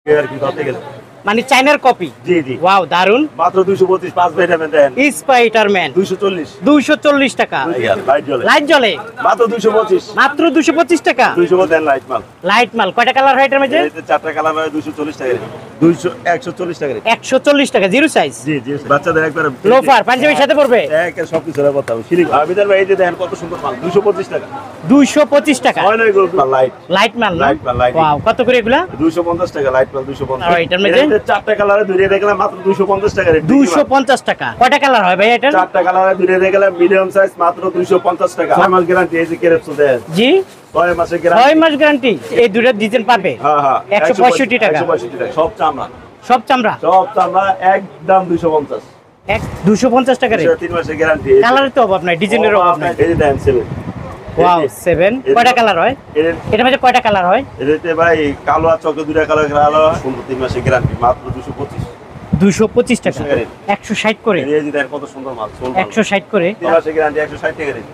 মানে চাইনার কপি। জি জি, ওয়াও দারুন। মাত্র 225 5 ভাইটামিন দেন। স্পাইডারম্যান 240 240 টাকা। লাইট জ্বলে, লাইট জ্বলে মাত্র 225। মাত্র 225 টাকা। 200 দেন লাইট মাল। লাইট মাল কয়টা কালার হয় এটার মধ্যে? এতে চারটা কালার হয় 240 টাকা। 200 140 টাকা। 140 টাকা জিরো সাইজ। জি জি, বাচ্চাদের একবার লোফার পাঞ্জাবির সাথে পড়বে। একের সবকিছু এর কথা শিলি আবিদার ভাই, এই যে দেখেন কত সুন্দর মাল। 225 টাকা। 225 টাকা। হয় না এগুলো লাইট লাইট মাল না? লাইট মাল, লাইট। ওয়াও কত করে এগুলা? 250 টাকা লাইট মাল। 250। আর এটার মধ্যে চারটা কালারে দুইটা দেখলাম মাত্র 250 টাকা রেট। 250 টাকা। কয়টা কালার হয় ভাই এটা? চারটা কালারে দুইটা দেখলাম মিডিয়াম সাইজ মাত্র 250 টাকা। 6 মাস গ্যারান্টি। এই যে কেরেপসো দেন। জি 6 মাসের গ্যারান্টি। 6 মাস গ্যারান্টি। এই দুইটা ডিজাইন পাবে। হ্যাঁ হ্যাঁ, 165 টাকা। 165 টাকা সব চামড়া। সব চামড়া। সব চামড়া একদম 250। 250 টাকা রে। 3 মাসের গ্যারান্টি। কালারের তো অভাব নাই, ডিজাইনের অভাব নাই। এই যে দেন 7। ওয়াও 7 কয়টা কালার হয়? এটা মধ্যে কয়টা কালার হয়? এতে ভাই কালো আর চকলেট দুইটা কালার কালো। 3 মাসের গ্যারান্টি মাত্র 225। 225 টাকা। 160 করে। এই যে দেন কত সুন্দর মাল। 160 করে। 3 মাসের গ্যারান্টি 160 টাকা রেট।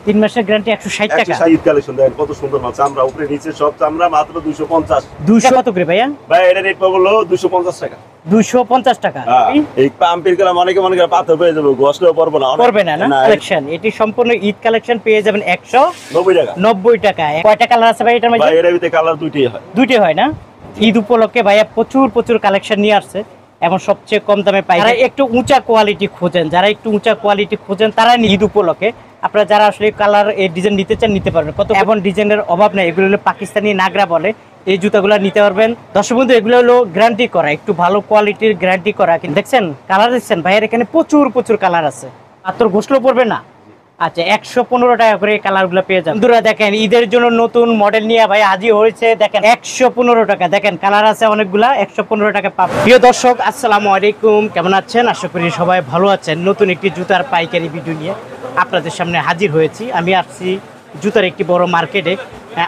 3 মাসের গ্যারান্টি 160 টাকা। 160 কালেকশন দেন কত সুন্দর মাল। চামড়া উপরে নিচে সব চামড়া মাত্র 250। 200 কত করে ভাইয়া? ভাই এটা রেট পাবো 250 টাকা। 250 টাকা। এই পাম্পের কালাম অনেকে মনে করে পাথর পেয়ে যাবে, গোসলেও পারবো না। করবে না না কালেকশন। এটি সম্পূর্ণ ঈদ কালেকশন পেয়ে যাবেন 190 টাকা। 90 টাকা। কয়টা কালার আছে ভাই এটার মধ্যে? ভাই এর ভিতরে কালার দুইটাই হয়। দুইটাই হয় না? ঈদ উপলক্ষে ভাইয়া প্রচুর কালেকশন নিয়ে আসছে এবং সবচেয়ে কম দামে পাই। যারা একটু উঁচা কোয়ালিটি খোঁজেন তারা ঈদ উপলক্ষে আপনারা যারা আসলে কালার এই ডিজাইন নিতে চান নিতে পারবেন। কত এমন ডিজাইনের অভাব নেই। এগুলো হলো পাকিস্তানি নাগরা বলে। এই জুতাগুলো নিতে পারবেন। দর্শক বন্ধু এগুলো হলো গ্যারান্টি করা, একটু ভালো কোয়ালিটির গ্যারান্টি করা। কিন্তু দেখছেন কালার দেখছেন ভাইয়ের এখানে প্রচুর কালার আছে। আর তোর গোসলও পড়বে না। আচ্ছা 115 টাকা করে কালারগুলো পেয়ে যাবেন। বন্ধুরা দেখেন ঈদের জন্য নতুন মডেল নিয়ে ভাই হাজির হয়েছে। দেখেন 115 টাকা। দেখেন কালার আছে অনেকগুলা। 115 টাকা পাবেন। প্রিয় দর্শক আসসালামু আলাইকুম, কেমন আছেন? আশা করি সবাই ভালো আছেন। নতুন একটি জুতার পাইকারি ভিডিও নিয়ে আপনাদের সামনে হাজির হয়েছি। আমি আসছি জুতার একটি বড় মার্কেটে।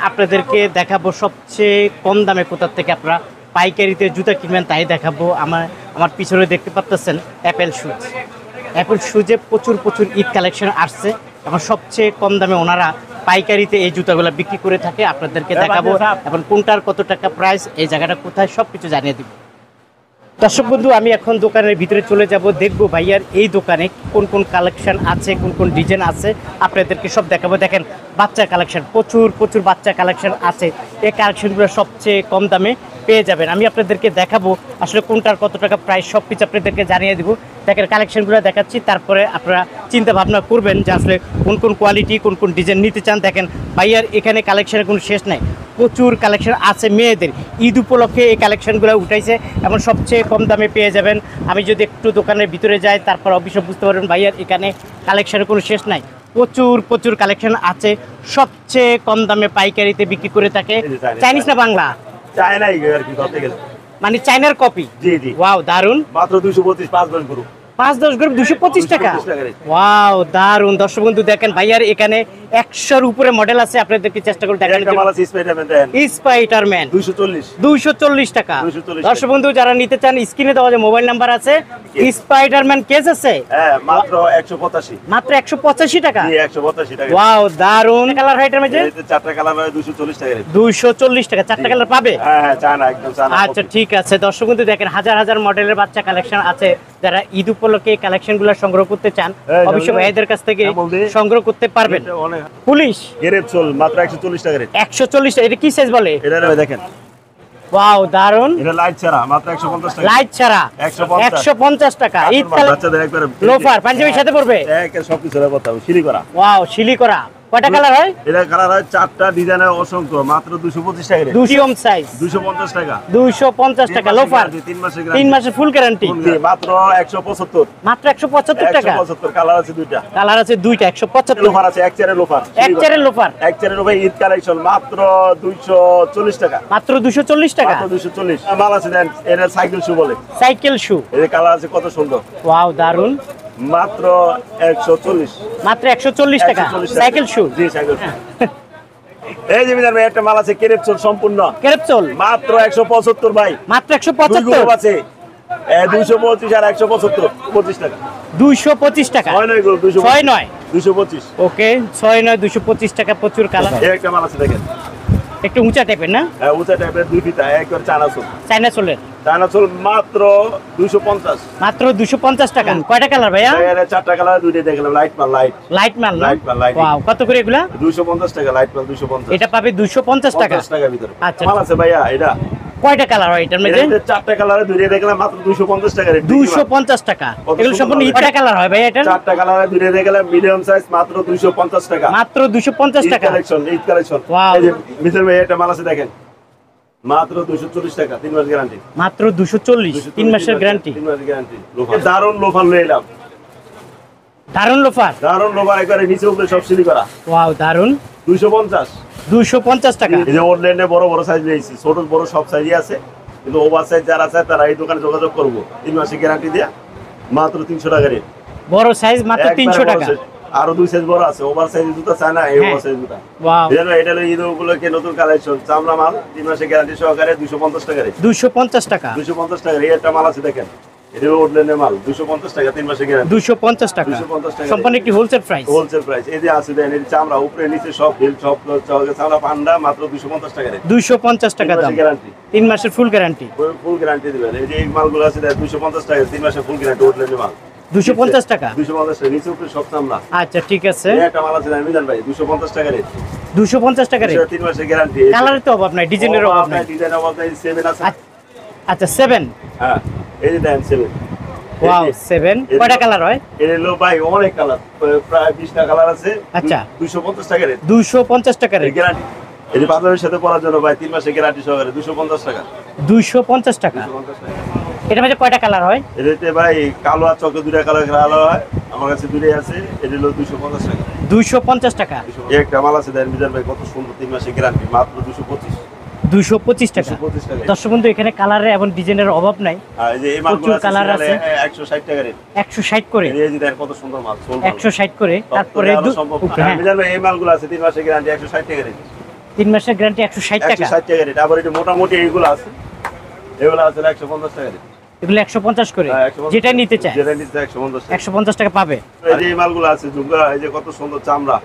আপনাদেরকে দেখাবো সবচেয়ে কম দামে কোথা থেকে আপনারা পাইকারিতে জুতা কিনবেন তাই দেখাবো। আমার পিছনে দেখতে পাচ্ছেন অ্যাপেল শুজে প্রচুর ঈদ কালেকশন আসছে এবং সবচেয়ে কম দামে ওনারা পাইকারিতে এই জুতাগুলো বিক্রি করে থাকে। আপনাদেরকে দেখাবো এবং কোনটার কত টাকা প্রাইস, এই জায়গাটা কোথায়, সবকিছু জানিয়ে দিব। দর্শক বন্ধু আমি এখন দোকানের ভিতরে চলে যাব, দেখবো ভাইয়ার এই দোকানে কোন কালেকশন আছে, কোন ডিজাইন আছে, আপনাদেরকে সব দেখাবো। দেখেন বাচ্চার কালেকশন প্রচুর বাচ্চা কালেকশন আছে। এই কালেকশনগুলো সবচেয়ে কম দামে পেয়ে যাবেন। আমি আপনাদেরকে দেখাবো আসলে কোনটার কত টাকা প্রাইস, সব কিছু আপনাদেরকে জানিয়ে দিব। দেখেন কালেকশনগুলো দেখাচ্ছি, তারপরে আপনারা চিন্তা ভাবনা করবেন যে আসলে কোন কোয়ালিটি কোন ডিজাইন নিতে চান। দেখেন ভাইয়ার এখানে কালেকশনের কোনো শেষ নাই, প্রচুর কালেকশন আছে মেয়েদের। ঈদ উপলক্ষে এই কালেকশনগুলো উঠাইছে এবং সবচেয়ে কম দামে পেয়ে যাবেন। আমি যদি একটু দোকানের ভিতরে যাই তারপর অবশ্যই বুঝতে পারবেন ভাইয়ার এখানে কালেকশনের কোনো শেষ নাই। প্রচুর কালেকশন আছে, সবচেয়ে কম দামে পাইকারিতে বিক্রি করে থাকে। চাইনিজ না বাংলা? চায়নাই আর কি করতে গেলে মানে চাইনার কপি। জি জি, ওয়াও দারুন। মাত্র 225 5-10 গ্রুপ। 5-10 গ্রুপ 225 টাকা। ওয়াও দারুন। দর্শক বন্ধু দেখেন ভাইয়ার এখানে 100-র উপরে মডেল আছে। আপনাদেরকে চেষ্টা করে দেখানোর জন্য। স্পাইডারম্যান 240 টাকা। দর্শক বন্ধু যারা নিতে চান স্ক্রিনে দেওয়া যে মোবাইল নাম্বার আছে। স্পাইডারম্যান কেস আছে মাত্র 185। মাত্র 185 টাকা। জি 185 টাকা। ওয়াও দারুন। কালার হাইটার মধ্যে চারটা কালার হয় 240 টাকা। 240 টাকা। চারটা কালার পাবে? হ্যাঁ চায়না, একদম চায়না। আচ্ছা ঠিক আছে। দর্শক বন্ধু দেখেন হাজার মডেলের বাচ্চা কালেকশন আছে। যারা ঈদ উপলক্ষে এই কালেকশনগুলো সংগ্রহ করতে চান অবশ্যই ভাইদের কাছ থেকে সংগ্রহ করতে পারবেন। পুলিশ গ্রেপসোল মাত্র 140 টাকা রেট। 140 টাকা। এটা কি সাইজ বলে? এটা দেখেন। ওয়াও দারুন। এটা লাইট ছাড়া মাত্র 150 টাকা। লাইট ছাড়া 150 টাকা। ঈদ বাচ্চাদের একবার লোফার পাঞ্জাবির সাথে পড়বে। একের সবকিছু এর কথা শিলি করা। ওয়াও শিলি করা। কয়টা কালার হয়? এটা কালার হয় চারটা, ডিজাইনের অসংখ্য, মাত্র 225 টাকা রে। 2 সাইজ 250 টাকা। 250 টাকা লোফার। 3 মাসের ফুল গ্যারান্টি। মাত্র 175। মাত্র 175 টাকা। 175 কালার আছে দুইটা। কালার আছে দুইটা 175। লোফার আছে এক চেয়ারের লোফার। এক চেয়ারের লোফার। এক চেয়ারের লোফার ঈদ কালেকশন মাত্র 240 টাকা। মাত্র 240 টাকা। মাত্র 240। মাল আছে দেন, এটা সাইকেল শু বলে। সাইকেল শু। এর কালার আছে কত সুন্দর। ওয়াও দারুন। মাত্র 140। মাত্র 140 টাকা সাইকেল শু। জি সাইকেল শু। এই যে মিজান ভাই একটা মাল আছে কেরেপসোল সম্পূর্ণ। কেরেপসোল মাত্র 175 ভাই। মাত্র 175 আছে। 225 আর 175 25 টাকা। 225 টাকা। 6 গ্রুপ 209 225। ওকে 6 9 225 টাকা। প্রচুর কালার। এই একটা মাল আছে দেখেন। একটু উঁচা টাইপের না? হ্যাঁ উঁচা টাইপের 2 ফিতা একবার চানাচুর। চাইনাচলের চানাচুর মাত্র 250। মাত্র 250 টাকা। কয়টা কালার ভাইয়া? এর 4টা কালার, দুইটা দেখলাম লাইট মাল লাইট। লাইট মাল না? লাইট মাল লাইট। ওয়াও, কত করে এগুলা? 250 টাকা লাইট মাল 250। এটা পাবে 250 টাকা। 50 টাকার ভিতরে। আচ্ছা। মাল আছে ভাইয়া এটা। কয়টা কালার হয় এটার মধ্যে? এর 4টা কালারে দুইটা দেখলাম মাত্র 250 টাকা রেট। 250 টাকা। কত এগুলো সম্পূর্ণ সুন্দর কয়টা কালার হয় ভাই এটা? 4টা কালারে দুইটা দেখলাম মিডিয়াম সাইজ মাত্র 250 টাকা। মাত্র 250 টাকা। Collection Eid collection. Wow. এই যে মিস্টার ভাই এটা মাল আছে দেখেন। মাত্র 240 টাকা 3 মাস গ্যারান্টি। মাত্র 240 3 মাসের গ্যারান্টি। 3 মাস গ্যারান্টি। লোফার দারুন লোফার লয়ে এলাম। দারুন লোফার। দারুন লোফার একবারে নিচে উপরে সব সিলি করা। ওয়াও, দারুন। 250। 250 টাকা। এই যে অনলাইনে বড় বড় সাইজ নিয়েছি, ছোট বড় সব সাইজই আছে, কিন্তু ওভার সাইজ যারা আছে তারা এই দোকানে যোগাযোগ করবো। 3 মাসের গ্যারান্টি দেয়া মাত্র 300 টাকা রেট। বড় সাইজ মাত্র 300 টাকা। আরো 2 সাইজ বড় আছে, ওভার সাইজ জুতা চায় না, এই ওভার সাইজ জুতা। ওয়াও, এটা হলো ঈদ উপলক্ষে নতুন কালেকশন, চামড়া মাল 3 মাসের গ্যারান্টি সহকারে 250 টাকা রেট। 250 টাকা। 250 টাকা এই একটা মাল আছে দেখেন, এটা হলো অনলাইনের মাল 250 টাকা 3 মাসের গ্যারান্টি। 250 টাকা 250 টাকা সম্পূর্ণ একটি হোলসেল প্রাইস। Wholesale price. এই যে আছে দেন, এই চামড়া উপরে নিচে সব বিল সব চামড়া পান্ডা মাত্র 250 টাকা রেট। 250 টাকা দাম। গ্যারান্টি 3 মাসের ফুল গ্যারান্টি। ফুল গ্যারান্টি দিবেন। এই যে এই মালগুলো আছে 250 টাকা 3 মাসের ফুল গ্যারান্টি অনলাইনের মাল। 250 টাকা। 250 টাকা নিচে উপরে সব চামড়া। আচ্ছা ঠিক আছে। এই একটা মাল আছে আমি জান ভাই 250 টাকা রেট। 250 টাকা রেট। 3 মাসের গ্যারান্টি। কালারের তো অভাব নাই, ডিজাইনের অভাব নাই। ডিজাইন অভাব নাই। 7 আছে। আচ্ছা 7। হ্যাঁ এই যে দেন 7। ওয়াও 7 কয়টা কালার হয়? এর হলো ভাই অনেক কালার, প্রায় 20টা কালার আছে। আচ্ছা 250 টাকা রেট। 250 টাকা রেট। গ্যারান্টি। এই যে বাজারের সাথে পড়ার জন্য ভাই 3 মাসের গ্যারান্টি সহকারে 250 টাকা। 250 টাকা। 250 টাকা। এটার মধ্যে কয়টা কালার হয়? এটাতে ভাই কালো আর চকে দুইটা কালার আলো হয়, আমার কাছে দুইটাই আছে। এটা হলো 250 টাকা। 250 টাকা। এই একটা মাল আছে দেন মিজান ভাই কত সুন্দর 3 মাসের গ্যারান্টি মাত্র 225। 225 টাকা। 225 টাকা। দর্শক বন্ধু, এখানে কালারের এবং ডিজাইনের অভাব নাই। আর এই যে এই মালগুলো প্রচুর কালার আছে। 160 টাকা রেট। 160 করে। এই যে দেন কত সুন্দর মাল, সোল মাল। 160 করে। তারপরে হ্যাঁ, মিজান ভাই এই মালগুলো আছে 3 মাসের গ্যারান্টি 160 টাকা রেট। 3 মাসের গ্যারান্টি 160 টাকা। 160 টাকা রেট। আবার এটা মোটামুটি এইগুলো আছে, এগুলো আছে 150 টাকা রেট। এগুলো 150 করে। হ্যাঁ, 150 যেটা নিতে চায় যেটা নিতে 150 টাকা। 150 টাকা পাবে। এই যে এই মালগুলো আছে ঝুমকা, এই যে কত সুন্দর চামড়া,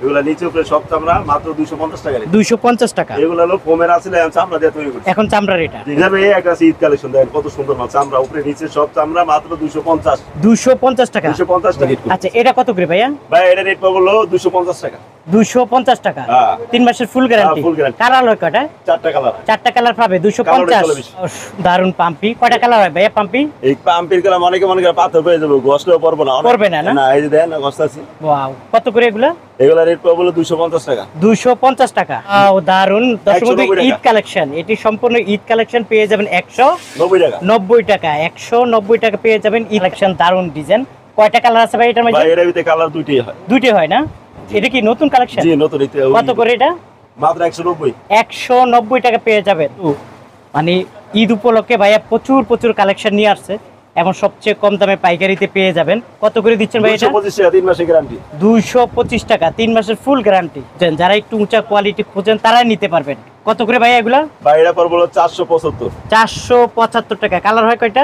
এগুলা নিচে উপরে সব চামড়া মাত্র 250 টাকা রেট। 250 টাকা। এগুলো হলো ফোমের আছে, চামড়া দিয়ে তৈরি করছে। এখন চামড়ার এটা হিসাবে এই একটা ঈদ কালেকশন দেখেন কত সুন্দর মাল, চামড়া উপরে নিচে সব চামড়া মাত্র 250। 250 টাকা। 250 টাকা। আচ্ছা এটা কত করে ভাইয়া? ভাই এটা রেট পাবো 250 টাকা। 250 টাকা। হ্যাঁ। 3 মাসের full guarantee. full guarantee। Colour হয় কয়টা? 4টা কালার। 4টা কালার পাবে 250। দারুন পাম্পি। কয়টা কালার হয় ভাইয়া পাম্পি? এই পাম্পির কালার অনেকে মনে করে পাথর হয়ে যাবে, ঘষলেও পড়বো না। পড়বে না, না? না এই যে দেন না ঘষতাছি। ওয়াও, কত করে এগুলা? এগুলা রেট পাবো 250 টাকা। 250 টাকা। ও দারুন। দর্শক বন্ধু, 190 ঈদ কালেকশন, এটি সম্পূর্ণ ঈদ কালেকশন পেয়ে যাবেন 90 টাকা। 190 টাকা। 190 টাকা পেয়ে যাবেন ঈদ কালেকশন। দারুন ডিজাইন। কয়টা কালার আছে ভাই এটার মধ্যে? ভাই এর ভিতরে কালার দুইটাই হয়। দুইটা হয় না? এটা কি নতুন কালেকশন? জি নতুন। কত করে এটা? মাত্র 190। 190 টাকা পেয়ে যাবেন। মানে ঈদ উপলক্ষে ভাইয়া প্রচুর কালেকশন নিয়ে আসছে এবং সবচেয়ে কম দামে পাইকারিতে পেয়ে যাবেন। কত করে দিচ্ছেন ভাই এটা? 225 টাকা 3 মাসের গ্যারান্টি। 225 টাকা 3 মাসের ফুল গ্যারান্টি। যারা একটু উঁচা কোয়ালিটি খোঁজেন তারাই নিতে পারবেন। কত করে ভাই এগুলা? ভাই এটা পড়বো 475। 475 টাকা। কালার হয় কয়টা?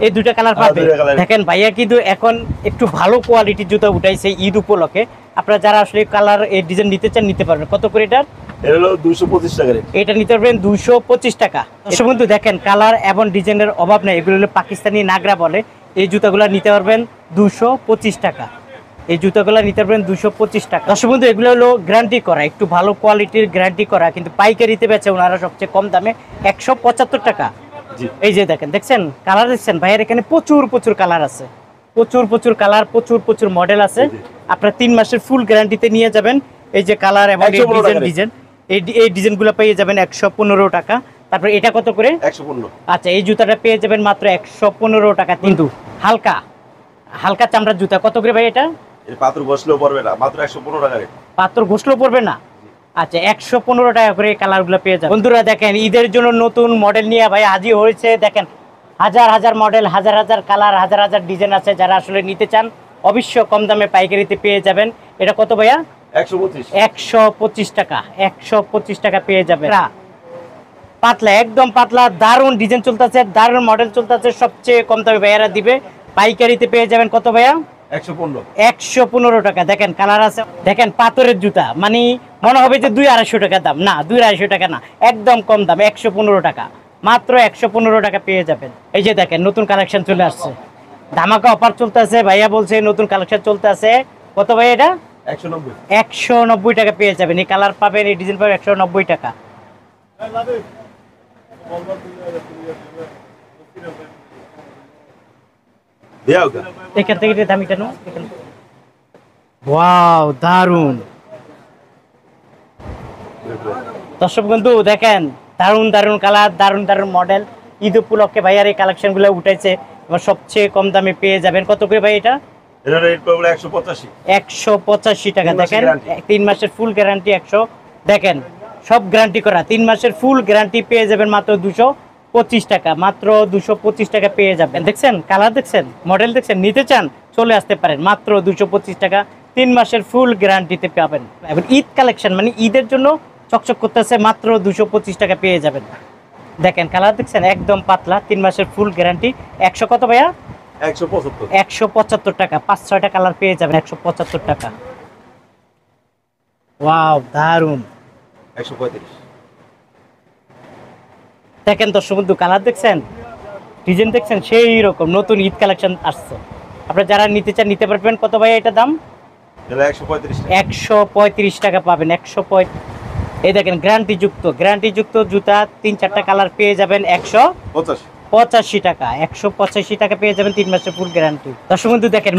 এই দুইটা কালার পাবে। দুইটা colour। দেখেন ভাইয়া কিন্তু এখন একটু ভালো কোয়ালিটির জুতা উঠাইছে ঈদ উপলক্ষে। আপনারা যারা আসলে কালার এই ডিজাইন নিতে চান নিতে পারবেন। কত করে এটা? এটা হলো 225 টাকা রেট। এটা নিতে পারবেন 225 টাকা। দর্শক বন্ধু দেখেন কালার এবং ডিজাইনের অভাব নেই। এগুলো হলো পাকিস্তানি নাগরা বলে। এই জুতাগুলো নিতে পারবেন 225 টাকা। এই জুতাগুলো নিতে পারবেন 225 টাকা। দর্শক বন্ধু এগুলো হলো গ্যারান্টি করা, একটু ভালো কোয়ালিটির গ্যারান্টি করা, কিন্তু পাইকারিতে বেচে ওনারা সবচেয়ে কম দামে 175 টাকা। জি। এই যে দেখেন, দেখছেন কালার দেখছেন ভাইয়ের এখানে প্রচুর কালার আছে, প্রচুর কালার, প্রচুর মডেল আছে। আপনারা 3 মাসের ফুল গ্যারান্টিতে নিয়ে যাবেন। এই যে কালার এবং ডিজাইন এই ডিজাইনগুলো পেয়ে যাবেন 115 টাকা। তারপর এটা কত করে? 115। আচ্ছা এই জুতাটা পেয়ে যাবেন মাত্র 115 টাকা। কিন্তু হালকা চামড়ার জুতা কত করে ভাই এটা? এর পাথর বসলেও পড়বে না, মাত্র 115 টাকা রেট। পাথর ঘষলেও পড়বে না? আচ্ছা 115 টাকা করে কালারগুলো পেয়ে যাবেন। বন্ধুরা দেখেন ঈদের জন্য নতুন মডেল নিয়ে ভাই হাজির হয়েছে। দেখেন হাজার মডেল, হাজার কালার, হাজার ডিজাইন আছে। যারা আসলে নিতে চান অবশ্যই কম দামে পাইকারিতে পেয়ে যাবেন। এটা কত ভাইয়া? 125। 125 টাকা। 125 টাকা পেয়ে যাবেন। পাতলা, একদম পাতলা, দারুণ ডিজাইন চলতেছে, দারুণ মডেল চলতেছে। সবচেয়ে কম দামে ভাইয়ারা দিবে, পাইকারিতে পেয়ে যাবেন। কত ভাইয়া? 115 115 টাকা। দেখেন কালার আছে, দেখেন পাথরের জুতা, মানে মনে হবে যে 200-250 টাকা দাম, না 250 টাকা না, একদম কম দাম 115 টাকা, মাত্র 115 টাকা পেয়ে যাবেন। এই যে দেখেন নতুন কালেকশন চলে আসছে, ধামাকা অফার চলতেছে, ভাইয়া বলছে নতুন কালেকশন চলতে আছে। কত ভাই এটা? 190 190 টাকা পেয়ে যাবেন। এই কালার পাবেন, এই ডিজাইন পাবেন 190 টাকা। এখান থেকে এটা দামি কেন? ওয়াও দারুন দর্শক বন্ধু, দেখেন দারুন দারুন কালার, দারুন দারুন মডেল। ঈদ উপলক্ষে ভাইয়ার এই কালেকশন গুলো উঠেছে, এবার সবচেয়ে কম দামে পেয়ে যাবেন। কত করে ভাই এটা? এটা রেট পড়বে 185 185 টাকা। 3 মাসের দেখেন guarantee। 3 মাসের ফুল গ্যারান্টি 100। দেখেন সব গ্যারান্টি করা, 3 মাসের ফুল গ্যারান্টি পেয়ে যাবেন মাত্র 225 টাকা, মাত্র 225 টাকা পেয়ে যাবেন। দেখছেন কালার, দেখছেন মডেল, দেখছেন, নিতে চান চলে আসতে পারেন, মাত্র 225 টাকা 3 মাসের ফুল গ্যারান্টিতে পাবেন। এবং ঈদ কালেকশন, মানে ঈদের জন্য চকচক করতেছে, মাত্র 225 টাকা পেয়ে যাবেন। দেখেন কালার, দেখছেন একদম পাতলা, 3 মাসের ফুল গ্যারান্টি। 100 কত ভাইয়া? 175 175 টাকা, 5-6টা কালার পেয়ে যাবেন 175 টাকা। ওয়াও দারুন। 135 দেখেন দর্শক বন্ধু, কালার দেখছেন, ডিজাইন দেখছেন, সেই রকম নতুন ঈদ কালেকশন আসছে। আপনারা যারা নিতে চান নিতে পারবেন। কত ভাই এটা দাম? এটা 135 টাকা। 135 টাকা পাবেন। 105। এই দেখেন গ্যারান্টি যুক্ত জুতা 3-4টা কালার পেয়ে যাবেন 185 টাকা। 185 টাকা পেয়ে যাবেন 3 মাসের ফুল গ্যারান্টি। দর্শক বন্ধু দেখেন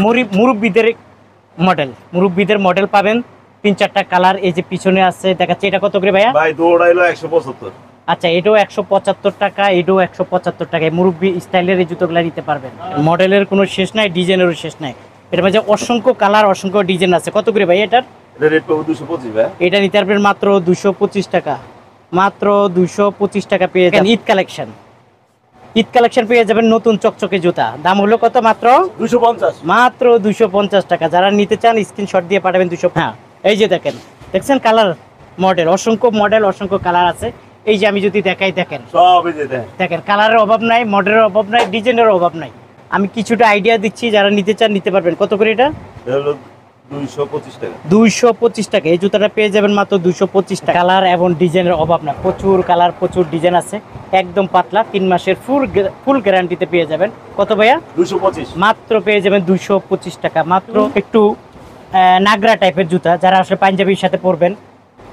মুরব্বিদের মডেল পাবেন 3-4টা কালার। এই যে পিছনে আছে দেখাচ্ছে, এটা কত করে ভাইয়া? ভাই দৌড়াইলো 175। আচ্ছা, এটাও 175 টাকা, এটাও 175 টাকায় মুরব্বি স্টাইলের এই জুতোগুলো নিতে পারবেন। মডেলের কোনো শেষ নাই, ডিজাইনেরও শেষ নাই। এর মাঝে অসংখ্য কালার, অসংখ্য ডিজাইন আছে। কত করে ভাই এটার? এটা রেট পড়বে 225 ভাই। এটা নিতে পারবেন মাত্র 225 টাকা, মাত্র 225 টাকা পেয়ে যাবেন। ঈদ কালেকশন পেয়ে যাবেন নতুন চকচকে জুতা। দাম হলো কত? মাত্র 250। মাত্র 250 টাকা। যারা নিতে চান স্ক্রিনশট দিয়ে পাঠাবেন 200। হ্যাঁ, এই যে দেখছেন কালার, মডেল, অসংখ্য কালার আছে। এই যে আমি যদি দেখাই, দেখেন সব এই যে দেখেন কালারের অভাব নাই, মডেলের অভাব নাই, ডিজাইনের অভাব নাই। আমি কিছুটা আইডিয়া দিচ্ছি, যারা নিতে চান নিতে পারবেন। কত করে এটা? হলো 225 টাকা। 225 টাকা। এই জুতাটা পেয়ে যাবেন মাত্র 225 টাকা। কালার এবং ডিজাইনের অভাব না, প্রচুর কালার, প্রচুর ডিজাইন আছে, একদম পাতলা, 3 মাসের ফুল গ্যারান্টিতে পেয়ে যাবেন। কত ভাইয়া? 225 মাত্র পেয়ে যাবেন 225 টাকা। মাত্র একটু নাগরা টাইপের জুতা, যারা আসলে পাঞ্জাবির সাথে পরবেন,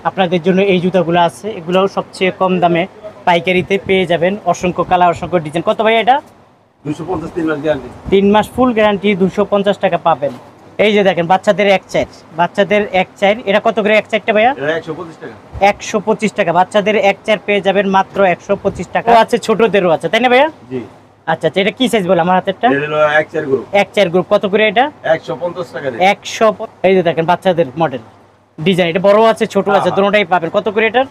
আপনাদের জন্য এই জুতাগুলো আছে। এগুলোও সবচেয়ে কম দামে পাইকারিতে পেয়ে যাবেন। অসংখ্য কালার, অসংখ্য ডিজাইন। কত ভাই এটা? 250 3 মাস গ্যারান্টি। 3 মাস ফুল গ্যারান্টি 250 টাকা পাবেন। এই যে দেখেন বাচ্চাদের এক চার, এটা কত করে এক চারটা ভাইয়া? এটা 125 টাকা। 125 টাকা। বাচ্চাদের এক চার পেয়ে যাবেন মাত্র 125 টাকা। আছে ছোটদেরও আছে, তাই না ভাইয়া? জি। আচ্ছা, এটা কি সাইজ বলে আমার হাতেরটা? এটা হলো 1/4 গ্রুপ। এক চার গ্রুপ। কত করে এটা? 150 টাকা রেট। 100। এই যে দেখেন বাচ্চাদের মডেল, ডিজাইন, এটা বড় আছে ছোট আছে, দুটোটাই পাবেন। কত করে এটা?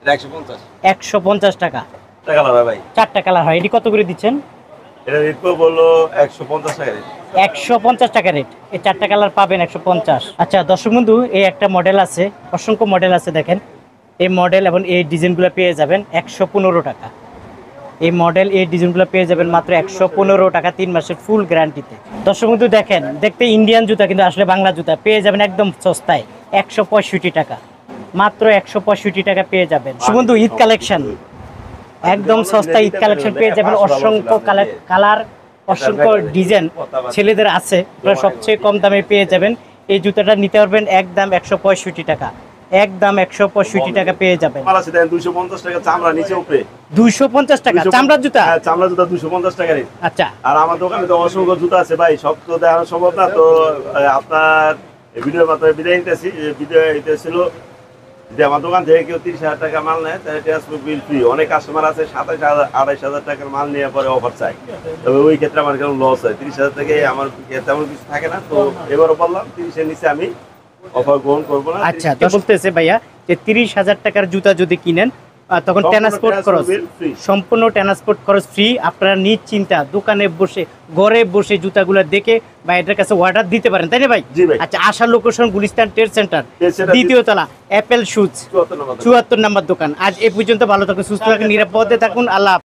এটা 150 150 টাকা। টাকা লাগবে ভাই। 4টা কালার হয়। এটি কত করে দিচ্ছেন? এটা রেট বললো 150 টাকা রেট। 150 টাকা রেট। এই 4টা কালার পাবেন 150। আচ্ছা দর্শক বন্ধু, এই একটা মডেল আছে, অসংখ্য মডেল আছে, দেখেন এই মডেল এবং এই ডিজাইনগুলো পেয়ে যাবেন 115 টাকা। এই মডেল, এই ডিজাইনগুলো পেয়ে যাবেন মাত্র 115 টাকা, 3 মাসের ফুল গ্যারান্টিতে। দর্শক বন্ধু দেখেন, দেখতে ইন্ডিয়ান জুতা কিন্তু আসলে বাংলা জুতা। পেয়ে যাবেন একদম সস্তায় 165 টাকা, মাত্র 165 টাকা পেয়ে যাবেন। বন্ধু ঈদ কালেকশন একদম সস্তা, ঈদ কালেকশন পেয়ে যাবেন। অসংখ্য কালার, অসংখ্য ডিজাইন ছেলেদের আছে, আপনারা সবচেয়ে কম দামে পেয়ে যাবেন। এই জুতাটা নিতে পারবেন একদম 165 টাকা, একদম 165 টাকা পেয়ে যাবেন। 250 টাকা চামড়া, নিচে উপরে 250 টাকা চামড়ার জুতা। হ্যাঁ, চামড়া জুতা 250 টাকা রেট। আচ্ছা, আর আমার দোকানে তো অসংখ্য জুতা আছে ভাই, সব তো দেখানো সম্ভব না। তো আপনার ভিডিওর মাধ্যমে বিদায় নিতেছি। ভিডিও এটা ছিল যে আমার দোকান থেকে কেউ 30,000 টাকা মাল নেয়, তাহলে ট্রান্সপোর্ট বিল ফ্রি। অনেক কাস্টমার আছে 27,000-28,000 টাকার মাল নেওয়ার পরে অফার চাই, তবে ওই ক্ষেত্রে আমার কেমন লস হয়। 30,000 থেকে আমার তেমন কিছু থাকে না। তো এবারও বললাম 30-এর নিচে আমি অফার গ্রহণ করবো না। আচ্ছা, তো বলতেছে ভাইয়া যে 30,000 টাকার জুতা যদি কিনেন, তখন ট্রান্সপোর্ট খরচ, সম্পূর্ণ ট্রান্সপোর্ট খরচ ফ্রি। আপনারা নিশ্চিন্তা দোকানে বসে, ঘরে বসে জুতাগুলো দেখে ভাইয়ের কাছে অর্ডার দিতে পারেন, তাই না ভাই? জি ভাই। আচ্ছা, আসার লোকেশন গুলিস্তান ট্রেড সেন্টার, দ্বিতীয় তলা, অ্যাপেল শুজ, 74 নম্বর দোকান। আজ এ পর্যন্ত। ভালো থাকুন, সুস্থ থাকুন, নিরাপদে থাকুন। আল্লাহ।